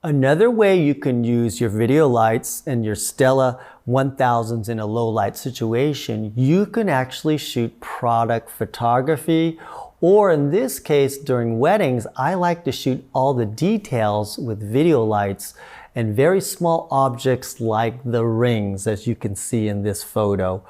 Another way you can use your video lights and your Stella 1000s in a low light situation, you can actually shoot product photography, or in this case during weddings, I like to shoot all the details with video lights and very small objects like the rings, as you can see in this photo.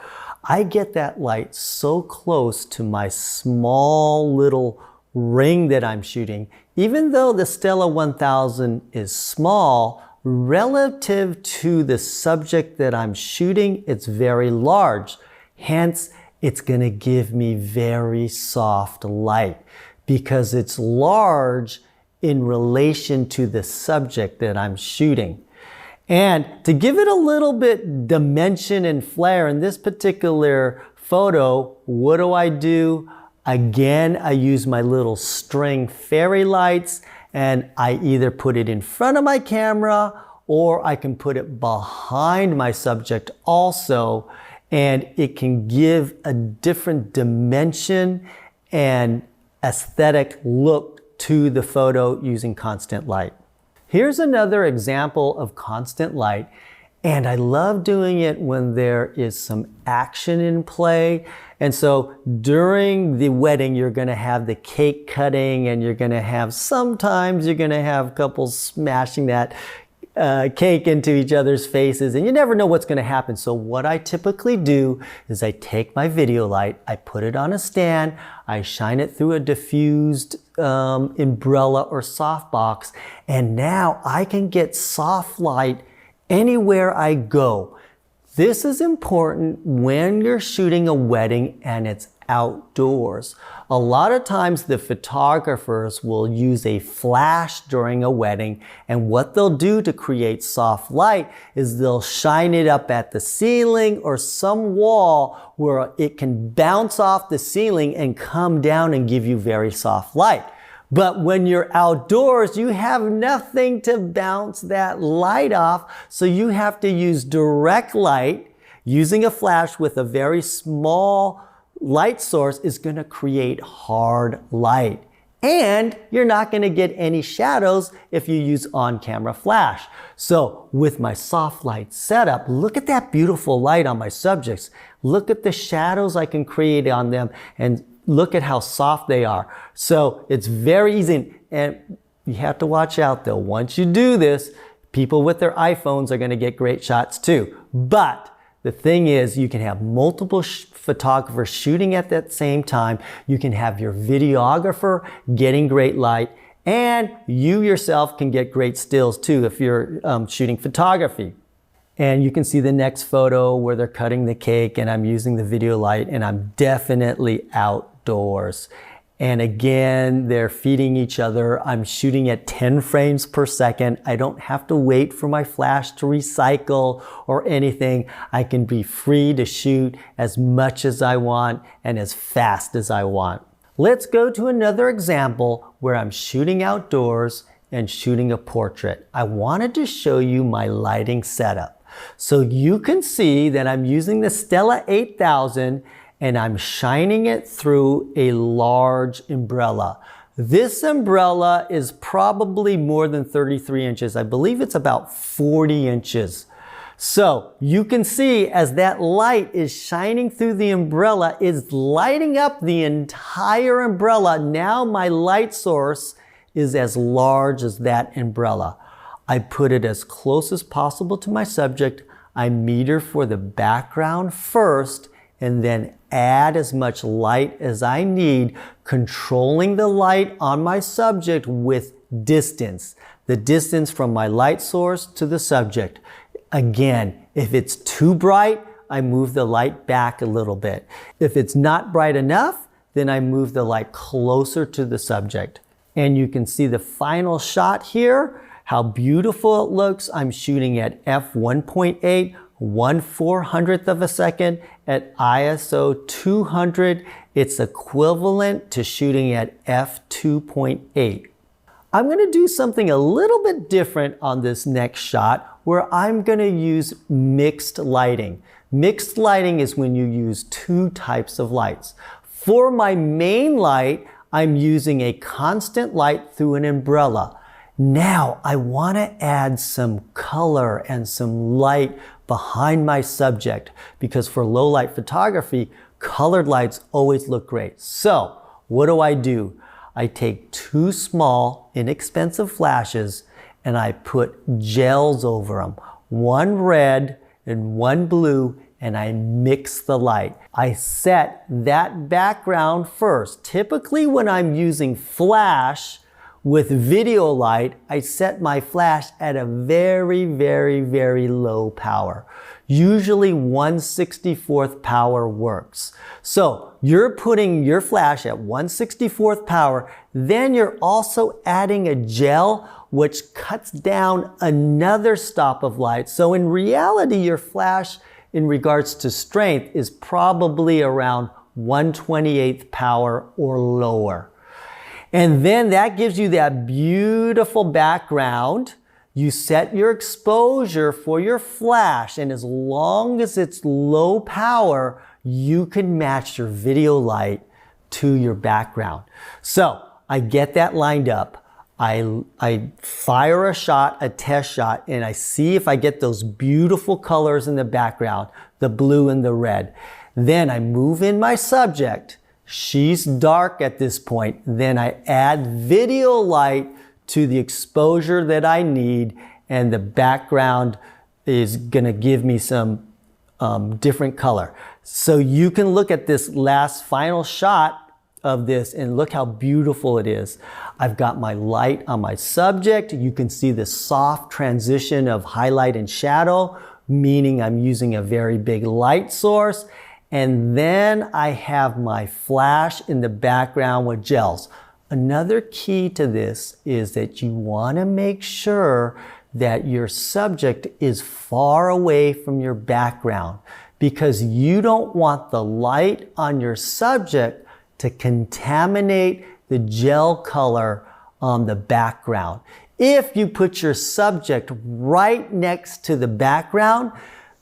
I get that light so close to my small little ring that I'm shooting. Even though the Stella 1000 is small, relative to the subject that I'm shooting, it's very large. Hence, it's going to give me very soft light because it's large in relation to the subject that I'm shooting. And to give it a little bit dimension and flair in this particular photo, what do? Again, I use my little string fairy lights, and I either put it in front of my camera or I can put it behind my subject also, and it can give a different dimension and aesthetic look to the photo using constant light. Here's another example of constant light, and I love doing it when there is some action in play. And so during the wedding, you're going to have the cake cutting, and sometimes you're going to have couples smashing that cake into each other's faces, and you never know what's going to happen. So what I typically do is I take my video light, I put it on a stand, I shine it through a diffused umbrella or softbox, and now I can get soft light anywhere I go. This is important when you're shooting a wedding and it's outdoors. A lot of times the photographers will use a flash during a wedding, and what they'll do to create soft light is they'll shine it up at the ceiling or some wall where it can bounce off the ceiling and come down and give you very soft light. But when you're outdoors, you have nothing to bounce that light off, so you have to use direct light. Using a flash with a very small light source is going to create hard light. And you're not going to get any shadows if you use on-camera flash. So with my soft light setup, look at that beautiful light on my subjects. Look at the shadows I can create on them, and look at how soft they are. So it's very easy, and you have to watch out though. Once you do this, people with their iPhones are going to get great shots too. But the thing is, you can have multiple photographers shooting at that same time. You can have your videographer getting great light, and you yourself can get great stills too if you're shooting photography. And you can see the next photo where they're cutting the cake, and I'm using the video light, and I'm definitely outdoors. And again, they're feeding each other. I'm shooting at 10 frames per second. I don't have to wait for my flash to recycle or anything. I can be free to shoot as much as I want and as fast as I want. Let's go to another example where I'm shooting outdoors and shooting a portrait. I wanted to show you my lighting setup. So you can see that I'm using the Stella 8000, and I'm shining it through a large umbrella. This umbrella is probably more than 33 inches. I believe it's about 40 inches. So you can see as that light is shining through the umbrella, it's lighting up the entire umbrella. Now my light source is as large as that umbrella. I put it as close as possible to my subject. I meter for the background first, and then add as much light as I need, controlling the light on my subject with distance. The distance from my light source to the subject. Again, if it's too bright, I move the light back a little bit. If it's not bright enough, then I move the light closer to the subject. And you can see the final shot here, how beautiful it looks. I'm shooting at f1.8, 1/400th of a second at ISO 200. It's equivalent to shooting at f2.8. I'm going to do something a little bit different on this next shot where I'm going to use mixed lighting. Mixed lighting is when you use two types of lights. For my main light, I'm using a constant light through an umbrella. Now I want to add some color and some light behind my subject, because for low light photography, colored lights always look great. So what do? I take 2 small, inexpensive flashes and I put gels over them. 1 red and 1 blue, and I mix the light. I set that background first. Typically when I'm using flash with video light, I set my flash at a very, very, very low power. Usually 1/64th power works. So you're putting your flash at 1/64th power, then you're also adding a gel which cuts down another stop of light. So in reality, your flash in regards to strength is probably around 1/28th power or lower. And then that gives you that beautiful background. You set your exposure for your flash, and as long as it's low power, you can match your video light to your background. So I get that lined up. I fire a shot, a test shot, and I see if I get those beautiful colors in the background, the blue and the red. Then I move in my subject. She's dark at this point. Then I add video light to the exposure that I need, and the background is gonna give me some different color. So you can look at this last final shot of this and look how beautiful it is. I've got my light on my subject. You can see the soft transition of highlight and shadow, meaning I'm using a very big light source. And then I have my flash in the background with gels. Another key to this is that you want to make sure that your subject is far away from your background, because you don't want the light on your subject to contaminate the gel color on the background. If you put your subject right next to the background,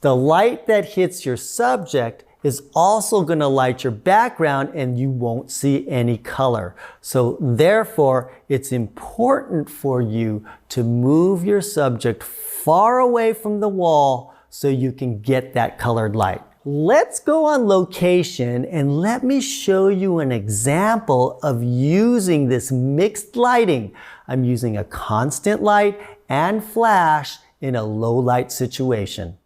the light that hits your subject is also going to light your background and you won't see any color. So therefore, it's important for you to move your subject far away from the wall so you can get that colored light. Let's go on location and let me show you an example of using this mixed lighting. I'm using a constant light and flash in a low light situation.